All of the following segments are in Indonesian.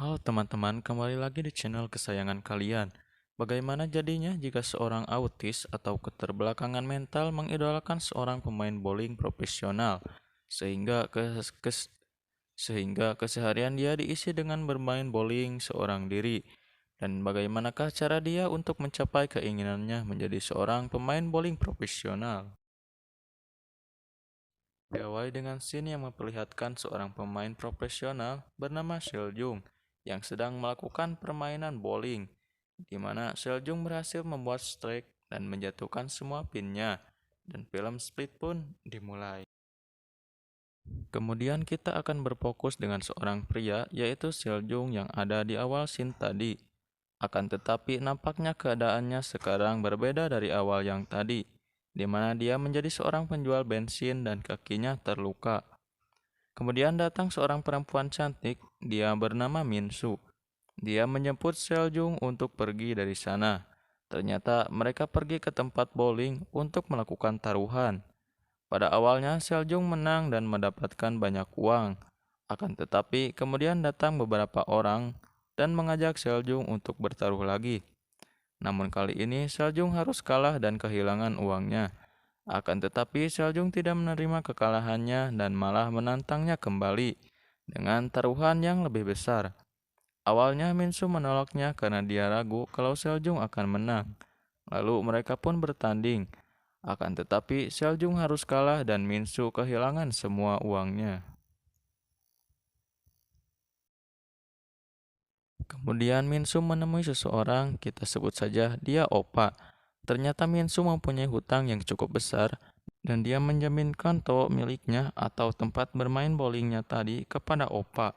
Halo teman-teman, kembali lagi di channel kesayangan kalian. Bagaimana jadinya jika seorang autis atau keterbelakangan mental mengidolakan seorang pemain bowling profesional sehingga sehingga keseharian dia diisi dengan bermain bowling seorang diri? Dan bagaimanakah cara dia untuk mencapai keinginannya menjadi seorang pemain bowling profesional? Diawali dengan scene yang memperlihatkan seorang pemain profesional bernama Seoljung yang sedang melakukan permainan bowling, di mana Seoljung berhasil membuat strike dan menjatuhkan semua pinnya, dan film Split pun dimulai. Kemudian kita akan berfokus dengan seorang pria, yaitu Seoljung yang ada di awal scene tadi. Akan tetapi nampaknya keadaannya sekarang berbeda dari awal yang tadi, di mana dia menjadi seorang penjual bensin dan kakinya terluka. Kemudian datang seorang perempuan cantik, dia bernama Minsu. Dia menjemput Seoljung untuk pergi dari sana. Ternyata mereka pergi ke tempat bowling untuk melakukan taruhan. Pada awalnya Seoljung menang dan mendapatkan banyak uang. Akan tetapi kemudian datang beberapa orang dan mengajak Seoljung untuk bertaruh lagi. Namun kali ini Seoljung harus kalah dan kehilangan uangnya. Akan tetapi Seoljung tidak menerima kekalahannya dan malah menantangnya kembali dengan taruhan yang lebih besar. Awalnya Minsu menolaknya karena dia ragu kalau Seoljung akan menang. Lalu mereka pun bertanding. Akan tetapi Seoljung harus kalah dan Minsu kehilangan semua uangnya. Kemudian Minsu menemui seseorang, kita sebut saja dia Opa. Ternyata Minsu mempunyai hutang yang cukup besar dan dia menjaminkan toko miliknya atau tempat bermain bowlingnya tadi kepada Opa.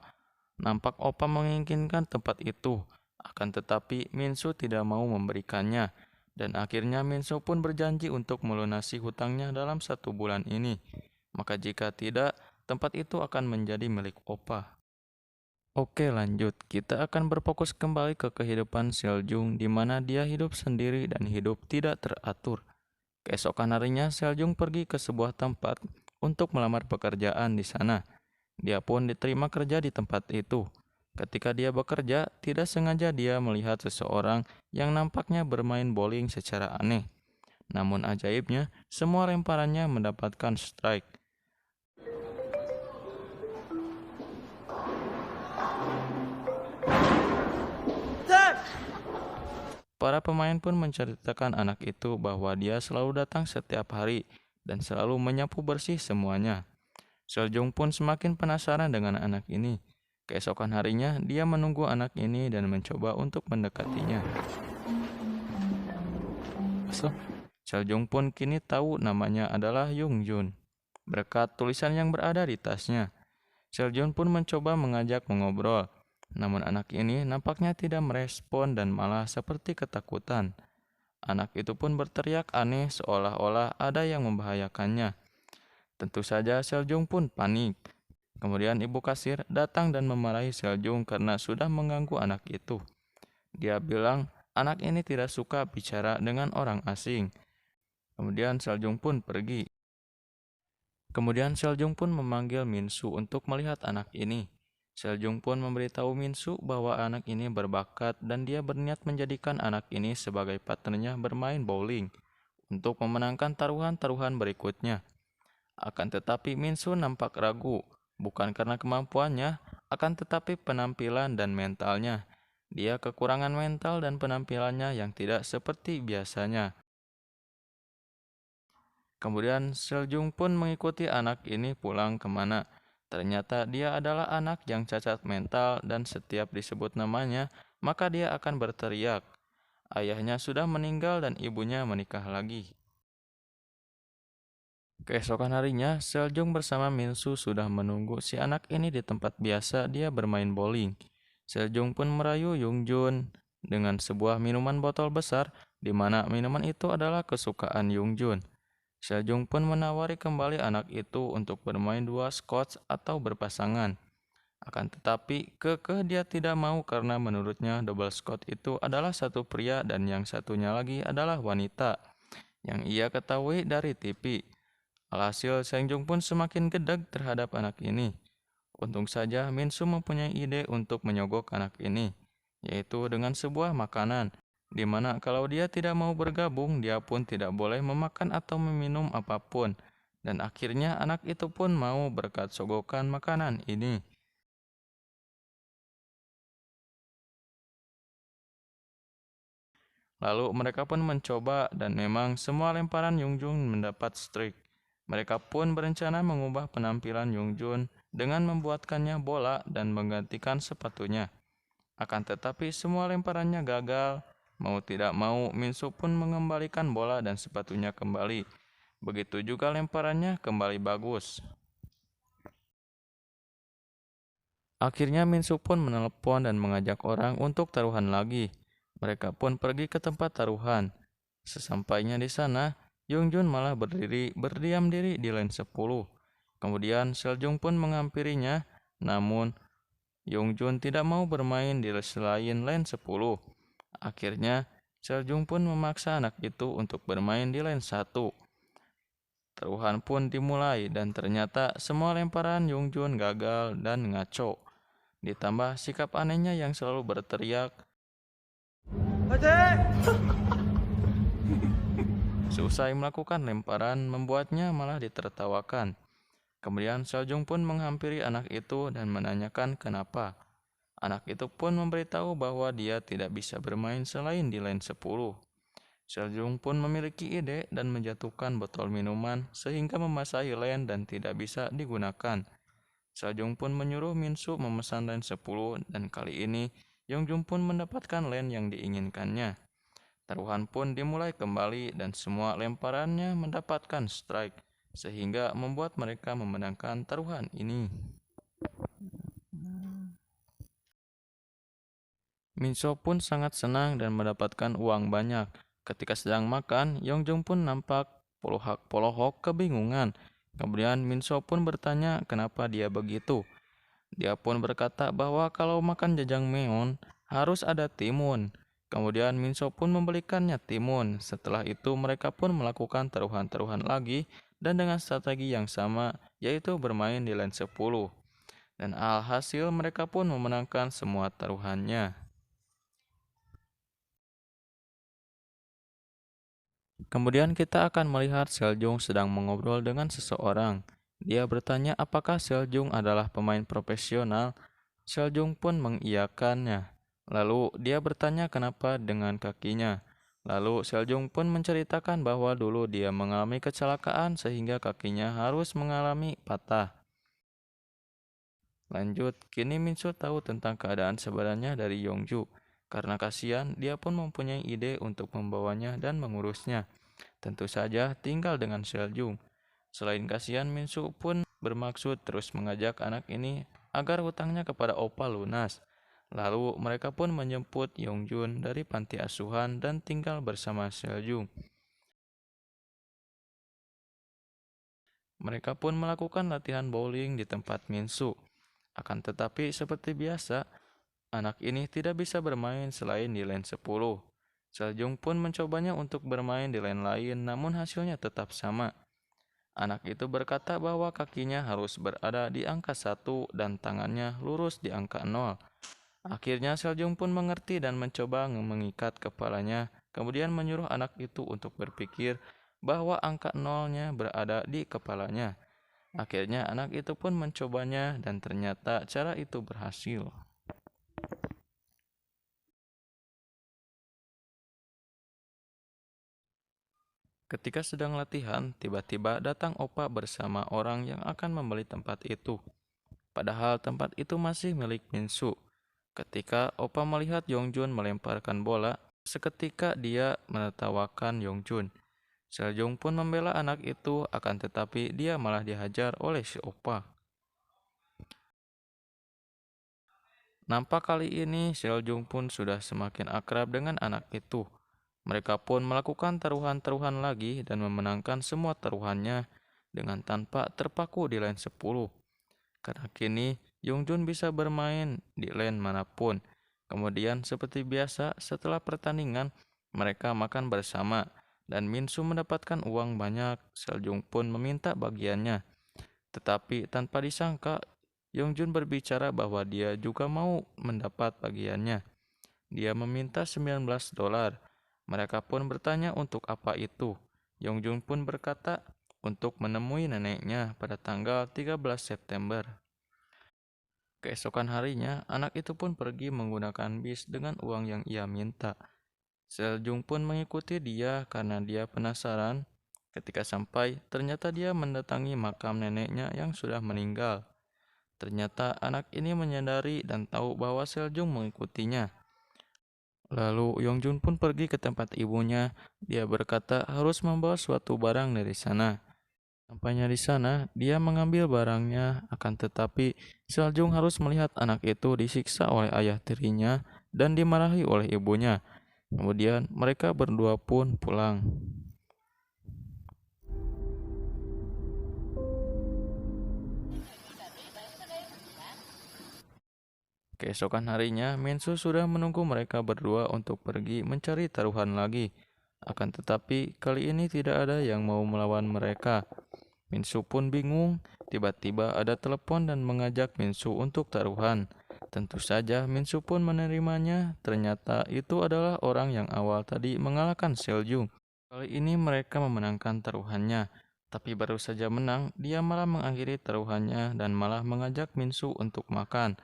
Nampak Opa menginginkan tempat itu, akan tetapi Minsu tidak mau memberikannya. Dan akhirnya Minsu pun berjanji untuk melunasi hutangnya dalam 1 bulan ini. Maka jika tidak, tempat itu akan menjadi milik Opa. Oke lanjut, kita akan berfokus kembali ke kehidupan Seoljung di mana dia hidup sendiri dan hidup tidak teratur. Keesokan harinya Seoljung pergi ke sebuah tempat untuk melamar pekerjaan di sana. Dia pun diterima kerja di tempat itu. Ketika dia bekerja, tidak sengaja dia melihat seseorang yang nampaknya bermain bowling secara aneh. Namun ajaibnya, semua lemparannya mendapatkan strike. Para pemain pun menceritakan anak itu bahwa dia selalu datang setiap hari dan selalu menyapu bersih semuanya. Seoljung pun semakin penasaran dengan anak ini. Keesokan harinya, dia menunggu anak ini dan mencoba untuk mendekatinya. So, Seoljung pun kini tahu namanya adalah Yungjun, berkat tulisan yang berada di tasnya. Seoljung pun mencoba mengajak mengobrol, namun anak ini nampaknya tidak merespon dan malah seperti ketakutan. Anak itu pun berteriak aneh seolah-olah ada yang membahayakannya. Tentu saja Seoljung pun panik. Kemudian ibu kasir datang dan memarahi Seoljung karena sudah mengganggu anak itu. Dia bilang anak ini tidak suka bicara dengan orang asing. Kemudian Seoljung pun pergi. Kemudian Seoljung pun memanggil Minsu untuk melihat anak ini. Seoljung pun memberitahu Minsu bahwa anak ini berbakat dan dia berniat menjadikan anak ini sebagai partnernya bermain bowling untuk memenangkan taruhan-taruhan berikutnya. Akan tetapi Minsu nampak ragu, bukan karena kemampuannya, akan tetapi penampilan dan mentalnya. Dia kekurangan mental dan penampilannya yang tidak seperti biasanya. Kemudian Seoljung pun mengikuti anak ini pulang kemana. Ternyata dia adalah anak yang cacat mental dan setiap disebut namanya, maka dia akan berteriak. Ayahnya sudah meninggal dan ibunya menikah lagi. Keesokan harinya, Seoljung bersama Minsu sudah menunggu si anak ini di tempat biasa dia bermain bowling. Seoljung pun merayu Yungjun dengan sebuah minuman botol besar, di mana minuman itu adalah kesukaan Yungjun. Seoljung pun menawari kembali anak itu untuk bermain dua scotch atau berpasangan. Akan tetapi, kekeh dia tidak mau karena menurutnya double scotch itu adalah satu pria dan yang satunya lagi adalah wanita, yang ia ketahui dari TV. Alhasil, Seoljung pun semakin gedeg terhadap anak ini. Untung saja Minsu mempunyai ide untuk menyogok anak ini, yaitu dengan sebuah makanan, di mana kalau dia tidak mau bergabung, dia pun tidak boleh memakan atau meminum apapun. Dan akhirnya anak itu pun mau berkat sogokan makanan ini. Lalu mereka pun mencoba dan memang semua lemparan Yongjun mendapat strike. Mereka pun berencana mengubah penampilan Yongjun dengan membuatkannya bola dan menggantikan sepatunya. Akan tetapi semua lemparannya gagal. Mau tidak mau, Minsu pun mengembalikan bola dan sepatunya kembali. Begitu juga lemparannya kembali bagus. Akhirnya Minsu pun menelepon dan mengajak orang untuk taruhan lagi. Mereka pun pergi ke tempat taruhan. Sesampainya di sana, Yongjun malah berdiam diri di line 10. Kemudian Seljung pun menghampirinya, namun Yongjun tidak mau bermain di selain line 10. Akhirnya, Seljung pun memaksa anak itu untuk bermain di line 1. Taruhan pun dimulai dan ternyata semua lemparan Yongjun gagal dan ngaco. Ditambah sikap anehnya yang selalu berteriak. Seusai melakukan lemparan, membuatnya malah ditertawakan. Kemudian Seljung pun menghampiri anak itu dan menanyakan kenapa. Anak itu pun memberitahu bahwa dia tidak bisa bermain selain di line 10. Seljung pun memiliki ide dan menjatuhkan botol minuman sehingga membasahi line dan tidak bisa digunakan. Seljung pun menyuruh Minsu memesan line 10 dan kali ini Yongjun pun mendapatkan line yang diinginkannya. Taruhan pun dimulai kembali dan semua lemparannya mendapatkan strike sehingga membuat mereka memenangkan taruhan ini. Minso pun sangat senang dan mendapatkan uang banyak. Ketika sedang makan, Yongjong pun nampak polohok kebingungan. Kemudian Minso pun bertanya kenapa dia begitu. Dia pun berkata bahwa kalau makan jajangmyeon harus ada timun. Kemudian Minso pun membelikannya timun. Setelah itu mereka pun melakukan taruhan-taruhan lagi dan dengan strategi yang sama, yaitu bermain di line 10. Dan alhasil mereka pun memenangkan semua taruhannya. Kemudian kita akan melihat Seljung sedang mengobrol dengan seseorang. Dia bertanya apakah Seljung adalah pemain profesional. Seljung pun mengiyakannya. Lalu dia bertanya kenapa dengan kakinya. Lalu Seljung pun menceritakan bahwa dulu dia mengalami kecelakaan sehingga kakinya harus mengalami patah. Lanjut, kini Minsu tahu tentang keadaan sebenarnya dari Yongju. Karena kasihan, dia pun mempunyai ide untuk membawanya dan mengurusnya. Tentu saja tinggal dengan Seljung. Selain kasihan, Minsu pun bermaksud terus mengajak anak ini agar hutangnya kepada Opa lunas. Lalu mereka pun menjemput Yongjun dari panti asuhan dan tinggal bersama Seljung. Mereka pun melakukan latihan bowling di tempat Minsu. Akan tetapi seperti biasa, anak ini tidak bisa bermain selain di line 10. Seljung pun mencobanya untuk bermain di line lain namun hasilnya tetap sama. Anak itu berkata bahwa kakinya harus berada di angka 1 dan tangannya lurus di angka 0. Akhirnya Seljung pun mengerti dan mencoba mengikat kepalanya, kemudian menyuruh anak itu untuk berpikir bahwa angka 0-nya berada di kepalanya. Akhirnya anak itu pun mencobanya dan ternyata cara itu berhasil. Ketika sedang latihan, tiba-tiba datang Opa bersama orang yang akan membeli tempat itu. Padahal tempat itu masih milik Minsu. Ketika Opa melihat Yongjun melemparkan bola, seketika dia menertawakan Yongjun. Seljung pun membela anak itu, akan tetapi dia malah dihajar oleh si Opa. Nampak kali ini Seljung pun sudah semakin akrab dengan anak itu. Mereka pun melakukan taruhan-taruhan lagi dan memenangkan semua taruhannya dengan tanpa terpaku di line 10. Karena kini Yongjun bisa bermain di lane manapun. Kemudian seperti biasa setelah pertandingan mereka makan bersama dan Minsu mendapatkan uang banyak. Seljung pun meminta bagiannya. Tetapi tanpa disangka Yongjun berbicara bahwa dia juga mau mendapat bagiannya. Dia meminta $19. Mereka pun bertanya untuk apa itu. Yongjun pun berkata untuk menemui neneknya pada tanggal 13 September. Keesokan harinya, anak itu pun pergi menggunakan bis dengan uang yang ia minta. Seljung pun mengikuti dia karena dia penasaran. Ketika sampai, ternyata dia mendatangi makam neneknya yang sudah meninggal. Ternyata anak ini menyadari dan tahu bahwa Seljung mengikutinya. Lalu Yongjun pun pergi ke tempat ibunya. Dia berkata harus membawa suatu barang dari sana. Sampainya di sana, dia mengambil barangnya, akan tetapi Seljung harus melihat anak itu disiksa oleh ayah tirinya dan dimarahi oleh ibunya. Kemudian mereka berdua pun pulang. Keesokan harinya, Minsu sudah menunggu mereka berdua untuk pergi mencari taruhan lagi. Akan tetapi, kali ini tidak ada yang mau melawan mereka. Minsu pun bingung. Tiba-tiba ada telepon dan mengajak Minsu untuk taruhan. Tentu saja Minsu pun menerimanya. Ternyata itu adalah orang yang awal tadi mengalahkan Seljung. Kali ini mereka memenangkan taruhannya. Tapi baru saja menang, dia malah mengakhiri taruhannya dan malah mengajak Minsu untuk makan.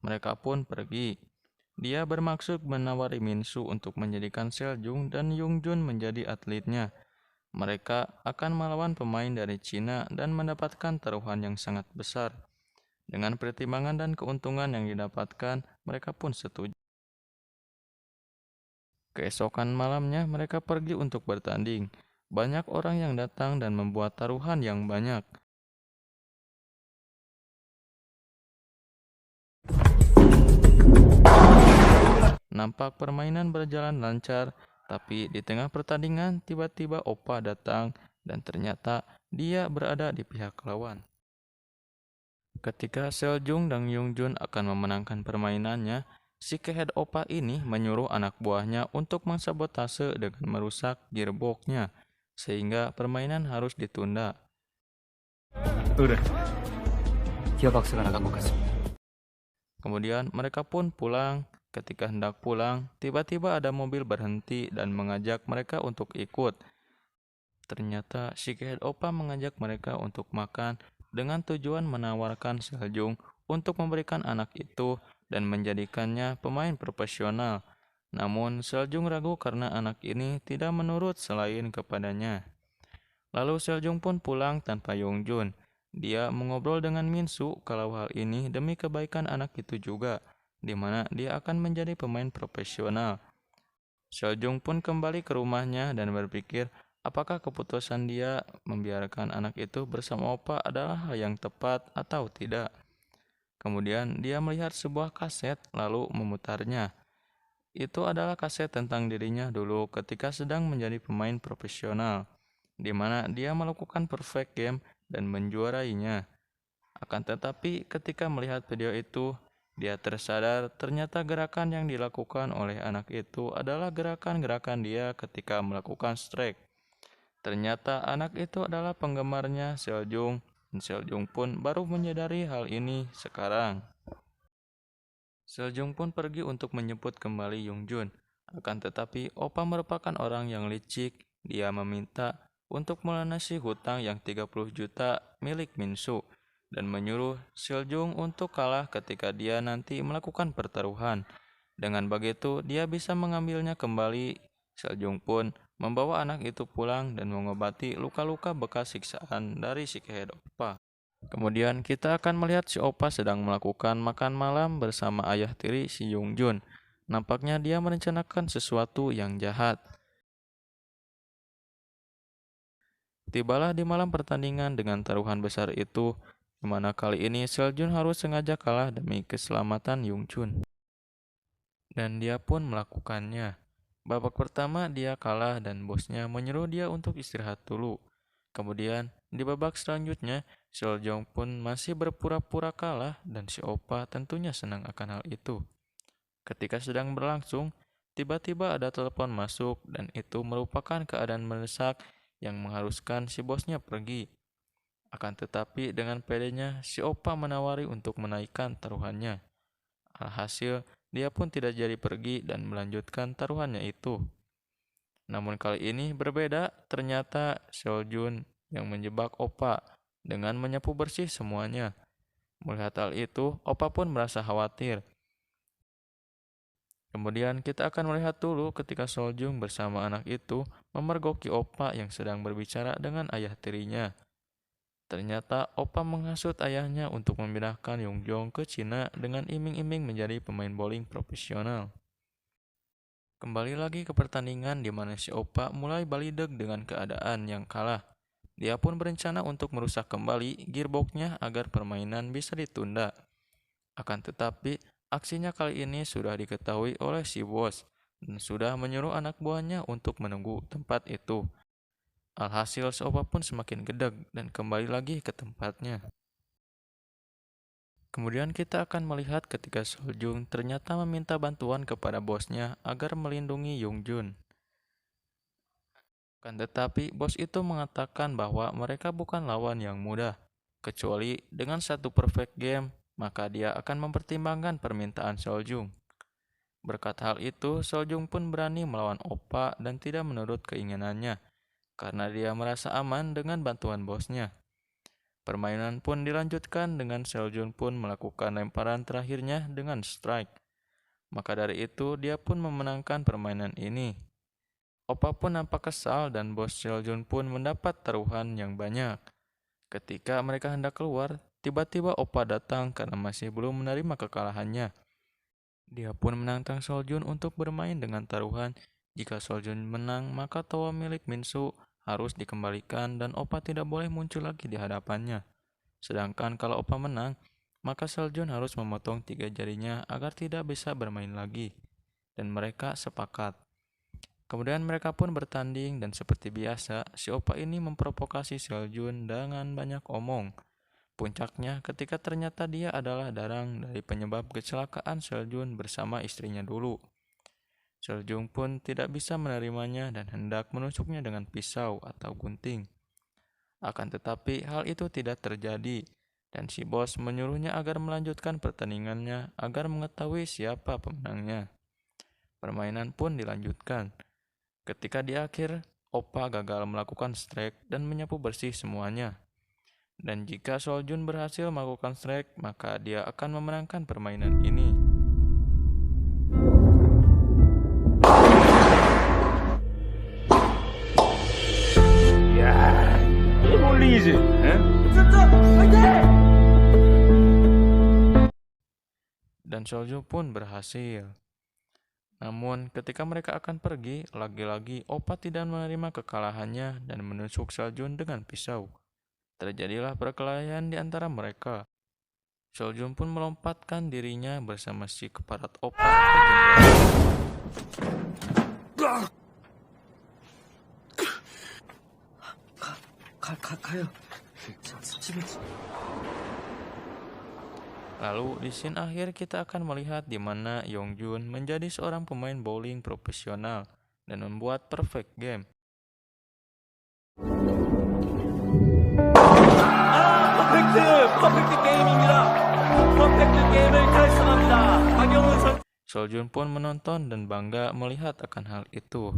Mereka pun pergi. Dia bermaksud menawari Minsu untuk menjadikan Seljung dan Yongjun menjadi atletnya. Mereka akan melawan pemain dari Cina dan mendapatkan taruhan yang sangat besar. Dengan pertimbangan dan keuntungan yang didapatkan, mereka pun setuju. Keesokan malamnya mereka pergi untuk bertanding. Banyak orang yang datang dan membuat taruhan yang banyak. Nampak permainan berjalan lancar, tapi di tengah pertandingan tiba-tiba Oppa datang dan ternyata dia berada di pihak lawan. Ketika Seljung dan Yongjun akan memenangkan permainannya, si kehead Oppa ini menyuruh anak buahnya untuk mensabotase dengan merusak gearboxnya, sehingga permainan harus ditunda. Udah, 기어박스가 나간 것 같습니다. Kemudian mereka pun pulang. Ketika hendak pulang, tiba-tiba ada mobil berhenti dan mengajak mereka untuk ikut. Ternyata si kehead Oppa mengajak mereka untuk makan dengan tujuan menawarkan Seljung untuk memberikan anak itu dan menjadikannya pemain profesional. Namun Seljung ragu karena anak ini tidak menurut selain kepadanya. Lalu Seljung pun pulang tanpa Yongjun. Dia mengobrol dengan Minsu kalau hal ini demi kebaikan anak itu juga, di mana dia akan menjadi pemain profesional. Seljung pun kembali ke rumahnya dan berpikir apakah keputusan dia membiarkan anak itu bersama Opa adalah hal yang tepat atau tidak. Kemudian dia melihat sebuah kaset lalu memutarnya. Itu adalah kaset tentang dirinya dulu ketika sedang menjadi pemain profesional, di mana dia melakukan perfect game dan menjuarainya. Akan tetapi ketika melihat video itu, dia tersadar ternyata gerakan yang dilakukan oleh anak itu adalah gerakan-gerakan dia ketika melakukan strike. Ternyata anak itu adalah penggemarnya Seljung, dan Seljung pun baru menyadari hal ini sekarang. Seljung pun pergi untuk menjemput kembali Yongjun. Akan tetapi, Oppa merupakan orang yang licik. Dia meminta untuk melunasi hutang yang 30 juta milik Minsu dan menyuruh Seljung untuk kalah ketika dia nanti melakukan pertaruhan. Dengan begitu, dia bisa mengambilnya kembali. Seljung pun membawa anak itu pulang dan mengobati luka-luka bekas siksaan dari si kehead Oppa. Kemudian kita akan melihat si Oppa sedang melakukan makan malam bersama ayah tiri si Yongjun. Nampaknya dia merencanakan sesuatu yang jahat. Tibalah di malam pertandingan dengan taruhan besar itu, di mana kali ini Seljun harus sengaja kalah demi keselamatan Yongjun. Dan dia pun melakukannya. Babak pertama dia kalah dan bosnya menyuruh dia untuk istirahat dulu. Kemudian di babak selanjutnya Seoljong pun masih berpura-pura kalah dan si Oppa tentunya senang akan hal itu. Ketika sedang berlangsung, tiba-tiba ada telepon masuk dan itu merupakan keadaan mendesak yang mengharuskan si bosnya pergi. Akan tetapi dengan pedenya si Oppa menawari untuk menaikkan taruhannya. Alhasil dia pun tidak jadi pergi dan melanjutkan taruhannya itu. Namun kali ini berbeda, ternyata Seoljun yang menjebak Oppa dengan menyapu bersih semuanya. Melihat hal itu, Oppa pun merasa khawatir. Kemudian kita akan melihat dulu ketika Seoljung bersama anak itu memergoki Oppa yang sedang berbicara dengan ayah tirinya. Ternyata Oppa menghasut ayahnya untuk memindahkan Yongjong ke Cina dengan iming-iming menjadi pemain bowling profesional. Kembali lagi ke pertandingan di mana si Oppa mulai balideg dengan keadaan yang kalah. Dia pun berencana untuk merusak kembali gearboxnya agar permainan bisa ditunda. Akan tetapi, aksinya kali ini sudah diketahui oleh si bos dan sudah menyuruh anak buahnya untuk menunggu tempat itu. Alhasil si Oppa pun semakin gedeg dan kembali lagi ke tempatnya. Kemudian kita akan melihat ketika Seoljung ternyata meminta bantuan kepada bosnya agar melindungi Yongjun. Kan tetapi bos itu mengatakan bahwa mereka bukan lawan yang mudah, kecuali dengan satu perfect game, maka dia akan mempertimbangkan permintaan Seoljung. Berkat hal itu, Seoljung pun berani melawan Oppa dan tidak menurut keinginannya, karena dia merasa aman dengan bantuan bosnya. Permainan pun dilanjutkan dengan Seoljung pun melakukan lemparan terakhirnya dengan strike. Maka dari itu, dia pun memenangkan permainan ini. Oppa pun nampak kesal dan bos Seoljung pun mendapat taruhan yang banyak. Ketika mereka hendak keluar, tiba-tiba Oppa datang karena masih belum menerima kekalahannya. Dia pun menantang Seoljung untuk bermain dengan taruhan. Jika Seoljung menang, maka toa milik Minsu harus dikembalikan dan Oppa tidak boleh muncul lagi di hadapannya. Sedangkan kalau Oppa menang, maka Seoljung harus memotong 3 jarinya agar tidak bisa bermain lagi. Dan mereka sepakat. Kemudian mereka pun bertanding dan seperti biasa, si Oppa ini memprovokasi Seoljung dengan banyak omong. Puncaknya ketika ternyata dia adalah darang dari penyebab kecelakaan Seoljung bersama istrinya dulu. Seoljung pun tidak bisa menerimanya dan hendak menusuknya dengan pisau atau gunting. Akan tetapi hal itu tidak terjadi dan si bos menyuruhnya agar melanjutkan pertandingannya agar mengetahui siapa pemenangnya. Permainan pun dilanjutkan. Ketika di akhir, Oppa gagal melakukan strike dan menyapu bersih semuanya. Dan jika Seoljung berhasil melakukan strike, maka dia akan memenangkan permainan ini. 야, 이 몰리지? Dan Seoljung pun berhasil. Namun ketika mereka akan pergi, lagi-lagi Oppa tidak menerima kekalahannya dan menusuk Seoljung dengan pisau. Terjadilah perkelahian di antara mereka. Seoljung pun melompatkan dirinya bersama si keparat Oppa ke jendela. 가요. 집에. Lalu di scene akhir kita akan melihat di mana Yongjun menjadi seorang pemain bowling profesional dan membuat perfect game. 퍼펙트 게임입니다. 퍼펙트 게임을 달성합니다. 박영훈 선. Seoljun pun menonton dan bangga melihat akan hal itu.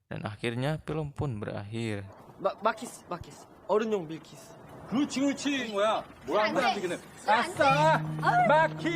Dan akhirnya film pun berakhir. 마키스 어른용 밀키스 그렇지. 뭐야? 뭐라는 거야 지금? 아싸! 마키.